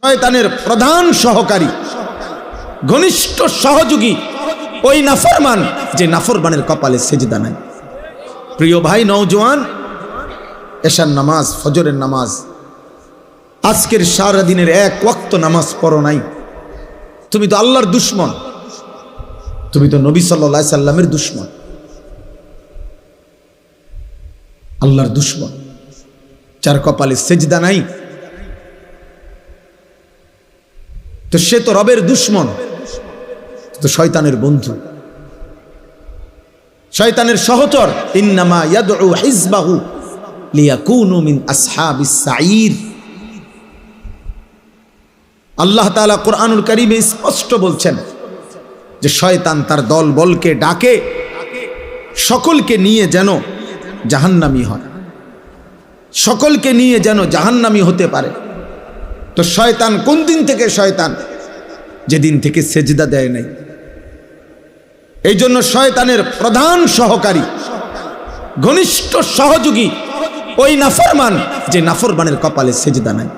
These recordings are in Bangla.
শয়তানের প্রধান সহকারী, ঘনিষ্ঠ সহযোগী ওই নাফরমান যে নাফরমানের কপালে সেজদা নাই। প্রিয় ভাই নওজোয়ান, এশার নামাজ, ফজরের নামাজ, আজকের সারা দিনের এক ওয়াক্ত নামাজ পড়ো নাই, তুমি তো আল্লাহর দুশমন, তুমি তো নবী সাল্লাল্লাহু আলাইহি সাল্লামের দুশমন, আল্লাহর দুশমন। যার কপালে সেজদা নাই তো সে তো রবের দুশমন, তো শয়তানের বন্ধু, শয়তানের সহচর। ইন্নামা ইয়াদউ হিজবাহু লিয়াকুনু মিন আসহাবিস সাঈর। আল্লাহ তাআলা কোরআনুল কারীমে স্পষ্ট বলছেন যে শয়তান তার দল বলকে ডাকে সকলকে নিয়ে যেন জাহান্নামী হয়, সকলকে নিয়ে যেন জাহান্নামী হতে পারে। তো শয়তান কোন দিন থেকে শয়তান? যেদিন থেকে সেজদা দেয় নাই। এই জন্য শয়তানের প্রধান সহকারী, ঘনিষ্ঠ সহযোগী ওই নাফরমান যে নাফরমানের কপালে সেজদা নাই।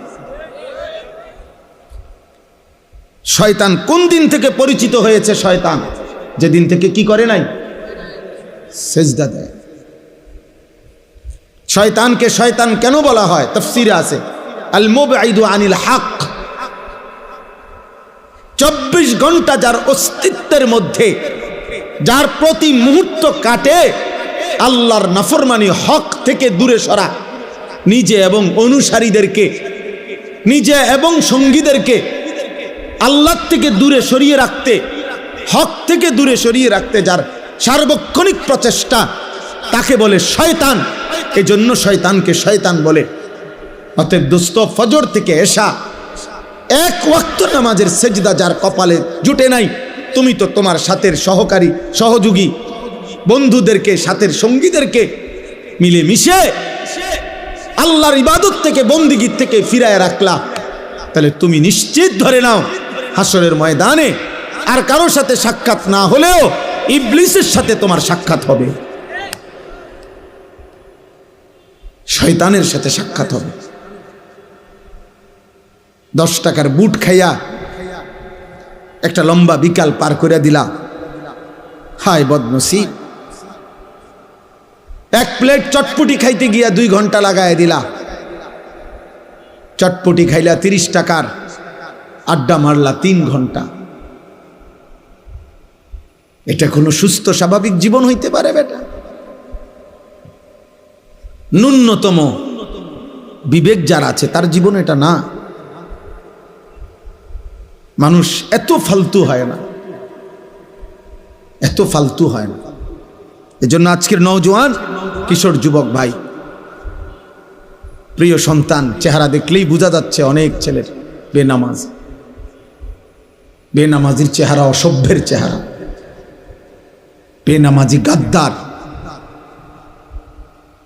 শয়তান কোন দিন থেকে পরিচিত হয়েছে? শয়তান যেদিন থেকে কি করে নাই? সেজদা দেয়। শয়তানকে শয়তান কেন বলা হয়? তাফসীরে আছে আল মুবঈদু আনিল হক। 24 ঘন্টা যার অস্তিত্বের মধ্যে, যার প্রতি মুহূর্ত কাটে আল্লাহর নাফরমানি, হক থেকে দূরে সরা, নিজে এবং অনুসারীদেরকে, নিজে এবং সঙ্গীদেরকে আল্লাহ থেকে দূরে সরিয়ে রাখতে, হক থেকে দূরে সরিয়ে রাখতে যার সার্বক্ষণিক প্রচেষ্টা, তাকে বলে শয়তান। এজন্য শয়তানকে শয়তান বলে। অতএব দোস্ত, ফজর থেকে এশা এক ওয়াক্ত নামাজের সেজদা যার কপালে জুটে নাই, তুমি তো তোমার সাথের সহকারী, সহযোগী বন্ধুদেরকে, সাথের সঙ্গীদেরকে মিলে মিশে আল্লাহর ইবাদত থেকে, বন্দিগি থেকে ফিরায় রাখলা। তাহলে তুমি নিশ্চিত ধরে নাও, হাসরের ময়দানে আর কারোর সাথে সাক্ষাৎ না হলেও ইবলিসের সাথে তোমার সাক্ষাৎ হবে, শয়তানের সাথে সাক্ষাৎ হবে। 10 টাকার বুট খাইয়া একটা লম্বা বিকাল পার করে দিলা, হায় বদনসিব। 1 প্লেট চটপটি খাইতে গিয়া 2 ঘন্টা লাগায় দিলা। চটপটি খাইলা 30 টাকার, আড্ডা মারলা 3 ঘন্টা। এটা কোনো সুস্থ স্বাভাবিক জীবন হইতে পারে বেটা? ন্যূনতম বিবেক যার আছে তার জীবন এটা না। মানুষ এত ফালতু হয় না, এত ফালতু হয় না। এজন্য আজকের নওজোয়ান, কিশোর যুবক ভাই, প্রিয় সন্তান, চেহারা দেখলেই বোঝা যাচ্ছে অনেক ছেলের বেনামাজ। বেনামাজির চেহারা অসভ্যের চেহারা, বেনামাজি গাদ্দার,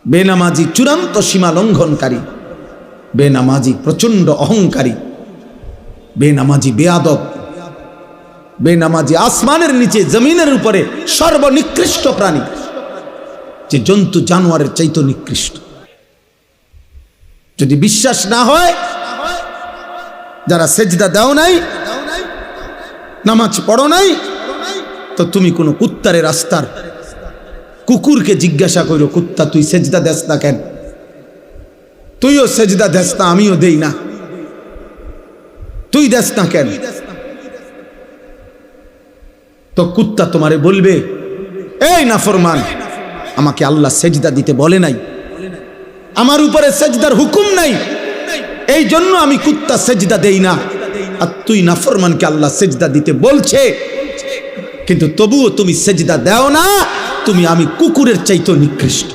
বেনামাজি চূড়ান্ত সীমা লঙ্ঘনকারী, বেনামাজি প্রচন্ড অহংকারী, বেনামাজি বেয়াদব, বেনামাজি আসমানের নিচে জমিনের উপরে সর্বনিকৃষ্ট প্রাণী, যে জন্তু জানোয়ারের চাইতে নিকৃষ্ট। যদি বিশ্বাস না হয়, যারা সেজদা দাও নাই, নামাজ পড়ো নাই, তো তুমি কোনো কুত্তারে রাস্তার কুকুরকে জিজ্ঞাসা করো, কুত্তা তুই সেজদা দেস না কেন? তুইও সেজদা দেস না, আমিও দেই না, তুই দেস না কেন? তো কুত্তা তোমারে বলবে, এই নাফরমান, আমাকে আল্লাহ সেজদা দিতে বলে নাই, আমার উপরে সেজদার হুকুম নাই, এই জন্য আমি কুত্তা সেজদা দেই না। আর তুই নাফরমানকে আল্লাহ সেজদা দিতে বলছে, কিন্তু তবুও তুমি সেজদা দাও না, আমি কুকুরের চাইতে নিকৃষ্ট।